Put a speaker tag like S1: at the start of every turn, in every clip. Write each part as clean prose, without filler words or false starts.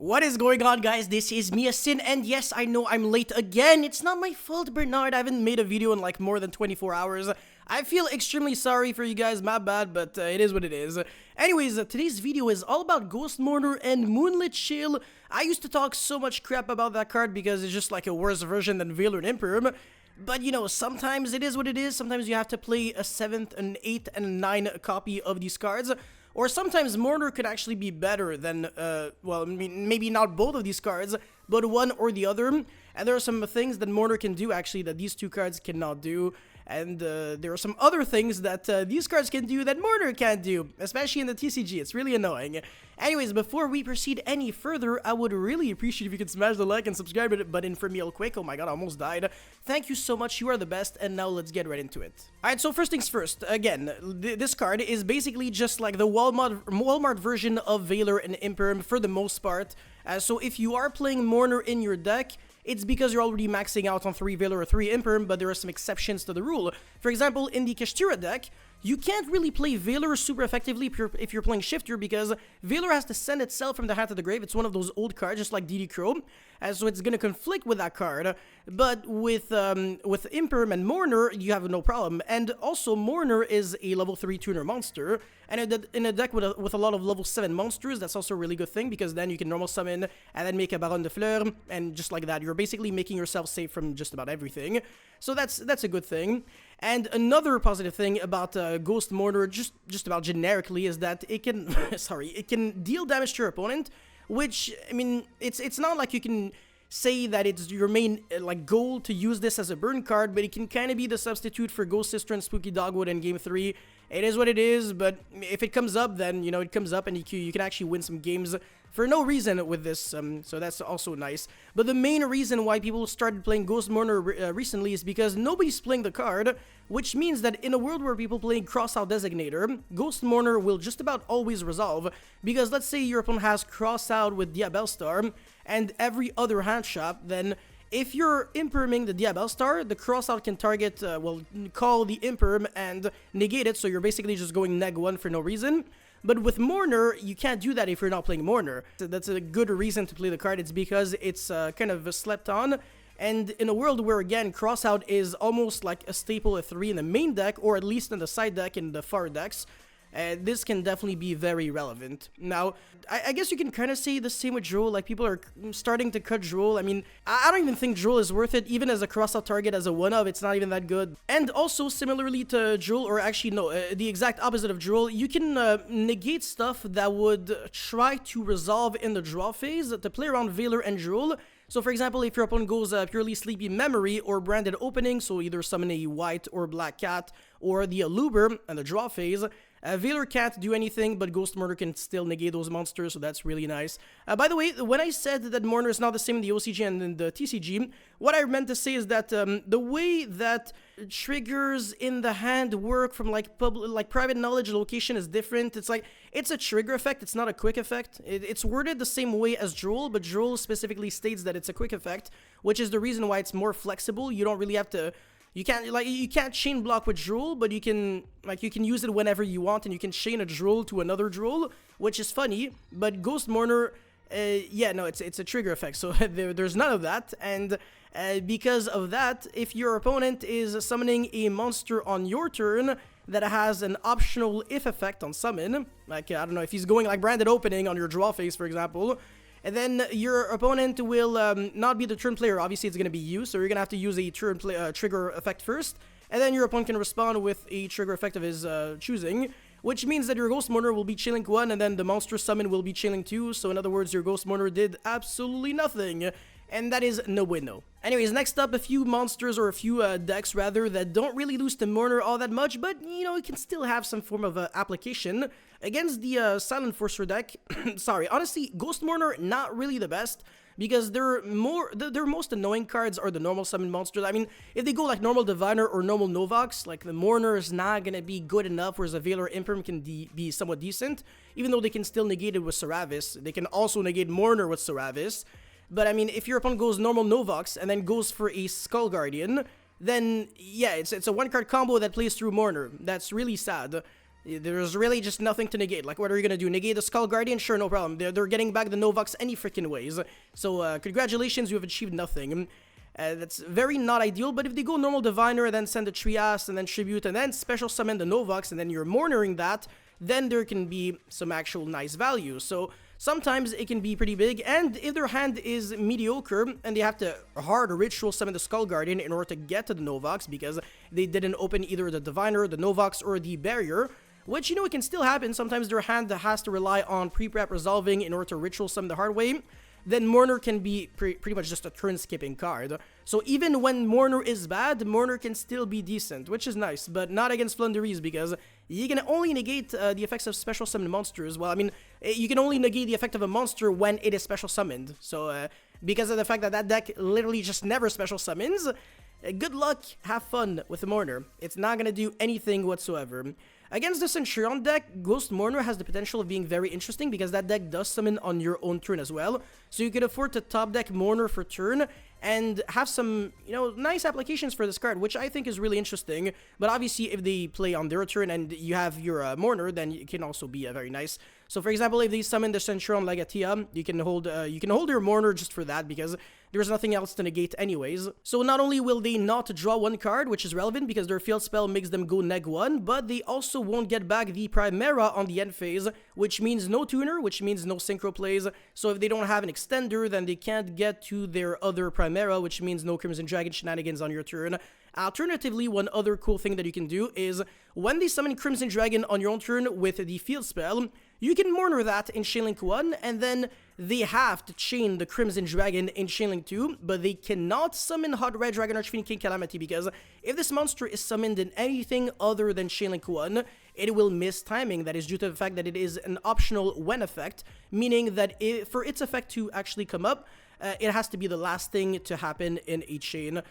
S1: What is going on, guys? This is me, Sin, and yes, I know I'm late again. It's not my fault, Bernard. I haven't made a video in like more than 24 hours. I feel extremely sorry for you guys, my bad, but it is what it is. Anyways, today's video is all about Ghost Mourner and Moonlit Chill. I used to talk so much crap about that card because it's just like a worse version than Valor and Imperm. But, you know, sometimes it is what it is. Sometimes you have to play a 7th, an 8th, and a 9 copy of these cards. Or sometimes Mourner could actually be better than, well, I mean, maybe not both of these cards, but one or the other. And there are some things that Mourner can do, actually, that these two cards cannot do. And there are some other things that these cards can do that Mourner can't do, especially in the TCG. It's really annoying. Anyways, before we proceed any further, I would really appreciate if you could smash the like and subscribe button for me real quick. Oh my god, I almost died. Thank you so much, you are the best, and now let's get right into it. Alright, so first things first, again, this card is basically just like the Walmart version of Valor and Imperm for the most part. So if you are playing Mourner in your deck, it's because you're already maxing out on 3 Valor or 3 Imperm, but there are some exceptions to the rule. For example, in the Kashtura deck, you can't really play Valor super effectively if you're playing Shifter, because Valor has to send itself from the hand to the grave. It's one of those old cards, just like DD Crow, so it's going to conflict with that card. But with Imperm and Mourner, you have no problem. And also, Mourner is a level 3 tuner monster, and in a deck with a lot of level 7 monsters, that's also a really good thing, because then you can normal summon and then make a Baron de Fleur, and just like that, you're basically making yourself safe from just about everything. So that's a good thing. And another positive thing about Ghost Mourner, just about generically, is that it can it can deal damage to your opponent, which, I mean, it's not like you can say that it's your main like goal to use this as a burn card, but it can kind of be the substitute for Ghost Sister and Spooky Dogwood in Game 3. It is what it is, but if it comes up, then, you know, it comes up, and you can actually win some games for no reason with this, so that's also nice. But the main reason why people started playing Ghost Mourner recently is because nobody's playing the card, which means that in a world where people play Crossout Designator, Ghost Mourner will just about always resolve, because let's say your opponent has Crossout with Diabellstar and every other hand shop, then if you're Imperming the Diabellstar, the Crossout can target, well, call the Imperm and negate it, so you're basically just going neg1 for no reason. But with Mourner, you can't do that if you're not playing Mourner. So that's a good reason to play the card. It's because it's kind of slept on. And in a world where, again, Crossout is almost like a staple of 3 in the main deck, or at least in the side deck in the far decks, this can definitely be very relevant. Now, I guess you can kind of say the same with Droll. Like, people are starting to cut Droll. I mean, I don't even think Droll is worth it. Even as a crossout target, as a one-of, it's not even that good. And also, similarly to Droll, or actually, no, the exact opposite of Droll, you can negate stuff that would try to resolve in the draw phase to play around Valor and Droll. So, for example, if your opponent goes purely Sleepy Memory or Branded Opening, so either summon a white or black cat, or the Aluber in the draw phase, Valor can't do anything, but Ghost Mourner can still negate those monsters, so that's really nice. By the way, when I said that Mourner is not the same in the OCG and in the TCG, what I meant to say is that the way that triggers in the hand work from like private knowledge location is different. It's like, it's a trigger effect, it's not a quick effect. It's worded the same way as Droll, but Droll specifically states that it's a quick effect, which is the reason why it's more flexible. You don't really have to... You can't chain block with Droll, but you can use it whenever you want, and you can chain a Droll to another Droll, which is funny. But Ghost Mourner, yeah, no, it's a trigger effect, so there's none of that. And because of that, if your opponent is summoning a monster on your turn that has an optional if effect on summon, like, I don't know, if he's going like Branded Opening on your draw phase, for example, and then your opponent will not be the turn player. Obviously, it's going to be you, so you're going to have to use a turn trigger effect first, and then your opponent can respond with a trigger effect of his choosing, which means that your Ghost Mourner will be chilling 1, and then the monster summon will be chilling 2, so in other words, your Ghost Mourner did absolutely nothing, and that is no bueno. Anyways, next up, a few monsters, or a few decks, rather, that don't really lose to Mourner all that much, but, you know, it can still have some form of application. Against the Silent Forcer deck, sorry, honestly, Ghost Mourner, not really the best, because their most annoying cards are the normal summon monsters. I mean, if they go like normal Diviner or normal Novox, like the Mourner is not gonna be good enough, whereas a Valor Imperm can be somewhat decent, even though they can still negate it with Seravis. They can also negate Mourner with Seravis. But I mean, if your opponent goes normal Novox and then goes for a Skull Guardian, then yeah, it's a one-card combo that plays through Mourner. That's really sad. There's really just nothing to negate. Like, what are you gonna do? Negate the Skull Guardian? Sure, no problem. They're getting back the Novox any freaking ways. So, congratulations, you have achieved nothing. That's very not ideal, but if they go normal Diviner, then send the Trias, and then Tribute, and then special summon the Novox, and then you're Mournering that, then there can be some actual nice value. So, sometimes it can be pretty big, and if their hand is mediocre, and they have to hard ritual summon the Skull Guardian in order to get to the Novox, because they didn't open either the Diviner, the Novox, or the Barrier, which, you know, it can still happen. Sometimes their hand has to rely on pre-prep resolving in order to ritual summon the hard way, then Mourner can be pretty much just a turn-skipping card. So even when Mourner is bad, Mourner can still be decent, which is nice, but not against Flunderies, because you can only negate the effects of special summoned monsters. Well, I mean, you can only negate the effect of a monster when it is special summoned. So, because of the fact that that deck literally just never special summons, good luck, have fun with the Mourner. It's not gonna do anything whatsoever. Against the Centurion deck, Ghost Mourner has the potential of being very interesting because that deck does summon on your own turn as well. So you could afford to top deck Mourner for turn and have some, you know, nice applications for this card, which I think is really interesting. But obviously, if they play on their turn and you have your Mourner, then it can also be very nice. So for example, if they summon the Centurion Legatia, you can hold your Mourner just for that because there's nothing else to negate anyways. So not only will they not draw one card, which is relevant because their field spell makes them go neg 1, but they also won't get back the Primera on the end phase, which means no tuner, which means no synchro plays. So if they don't have an extender, then they can't get to their other Primera, which means no Crimson Dragon shenanigans on your turn. Alternatively, one other cool thing that you can do is when they summon Crimson Dragon on your own turn with the field spell, you can Mourner that in Chainlink 1, and then they have to chain the Crimson Dragon in Chainlink 2, but they cannot summon Hot Red Dragon Archfiend King Calamity, because if this monster is summoned in anything other than Chainlink 1, it will miss timing. That is due to the fact that it is an optional when effect, meaning that for its effect to actually come up, it has to be the last thing to happen in a chain.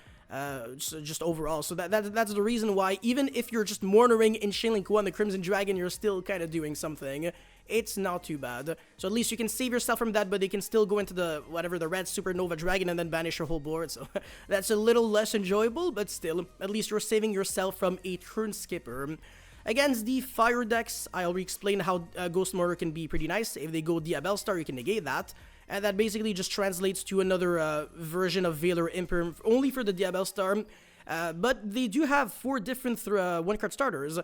S1: Just overall, so that's the reason why even if you're just Mournering in Chainlink 1 the Crimson Dragon, you're still kind of doing something. It's not too bad. So at least you can save yourself from that, but they can still go into the the red Supernova Dragon and then banish your whole board. So that's a little less enjoyable, but still, at least you're saving yourself from a turn skipper. Against the fire decks, I'll re-explain how Ghost Mourner can be pretty nice. If they go Diabellstar, you can negate that. And that basically just translates to another version of Valor Imperm only for the Diabellstar. But they do have 4 different one-card starters.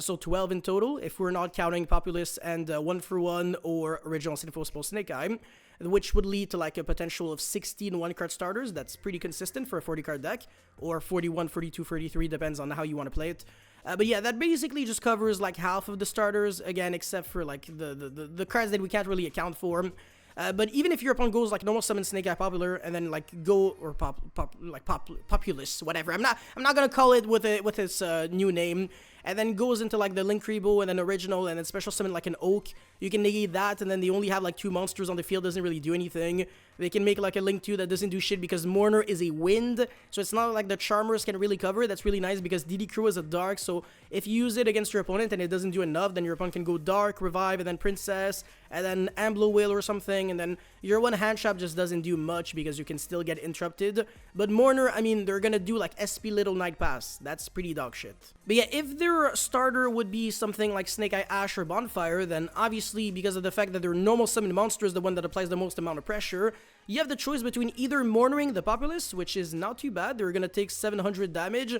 S1: So 12 in total, if we're not counting Populace and 1-for-1 or Original Sin Post Snake Eye, which would lead to like a potential of 16 one-card starters. That's pretty consistent for a 40-card deck, or 41, 42, 33, depends on how you want to play it. But yeah, that basically just covers like half of the starters, again, except for like the cards that we can't really account for. But even if your opponent goes like normal summon Snake Eye Popular and then like go or Populace, whatever. I'm not gonna call it with its new name. And then goes into like the Link Rebo and then Original and then special summon like an Oak. You can negate that, and then they only have like 2 monsters on the field, doesn't really do anything. They can make like a Link 2 that doesn't do shit because Mourner is a wind, so it's not like the Charmers can really cover it. That's really nice because DD Crew is a dark, so if you use it against your opponent and it doesn't do enough, then your opponent can go dark, revive, and then Princess, and then Amblo Whale or something, and then your one hand shop just doesn't do much because you can still get interrupted. But Mourner, I mean, they're gonna do like SP Little Night Pass. That's pretty dog shit. But yeah, if their starter would be something like Snake Eye Ash or Bonfire, then obviously because of the fact that their normal summon monster is the one that applies the most amount of pressure, you have the choice between either Mournering the Populace, which is not too bad. They're gonna take 700 damage,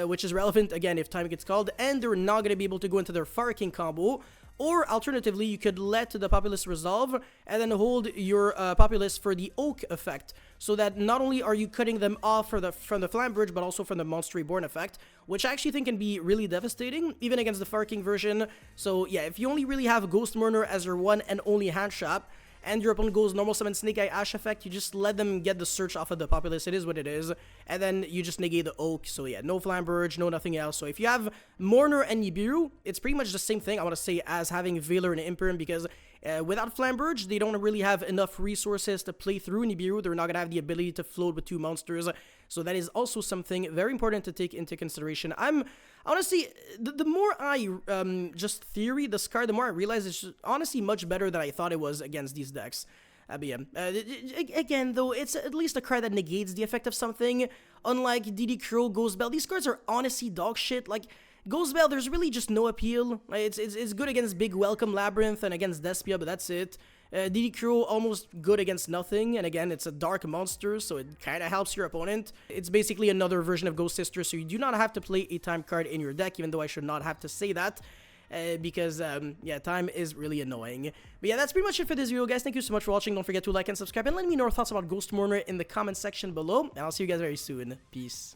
S1: which is relevant again if time gets called, and they're not gonna be able to go into their Fire King combo. Or alternatively, you could let the Populace resolve and then hold your Populace for the Oak effect, so that not only are you cutting them off from the Flam Bridge, but also from the Monster Reborn effect, which I actually think can be really devastating, even against the Fire King version. So yeah, if you only really have Ghost Mourner as your one and only hand shop, and your opponent goes normal summon Snake Eye Ash effect, you just let them get the search off of the Populace. It is what it is. And then you just negate the Oak. So yeah, no Flamberge, no nothing else. So if you have Mourner and Nibiru, it's pretty much the same thing, I want to say, as having Valor and Imperm, because without Flamberge, they don't really have enough resources to play through Nibiru. They're not going to have the ability to float with 2 monsters. So that is also something very important to take into consideration. Honestly, the more I just theory this card, the more I realize it's honestly much better than I thought it was against these decks. But yeah, again, though, it's at least a card that negates the effect of something. Unlike DD Crow, Ghost Bell, these cards are honestly dog shit. Like, Ghost Bell, there's really just no appeal. It's good against Big Welcome Labyrinth and against Despia, but that's it. DD Crow, almost good against nothing, and again, it's a dark monster, so it kind of helps your opponent. It's basically another version of Ghost Sister, so you do not have to play a time card in your deck, even though I should not have to say that. Because, yeah, time is really annoying. But yeah, that's pretty much it for this video, guys. Thank you so much for watching. Don't forget to like and subscribe, and let me know your thoughts about Ghost Mourner in the comment section below, and I'll see you guys very soon. Peace.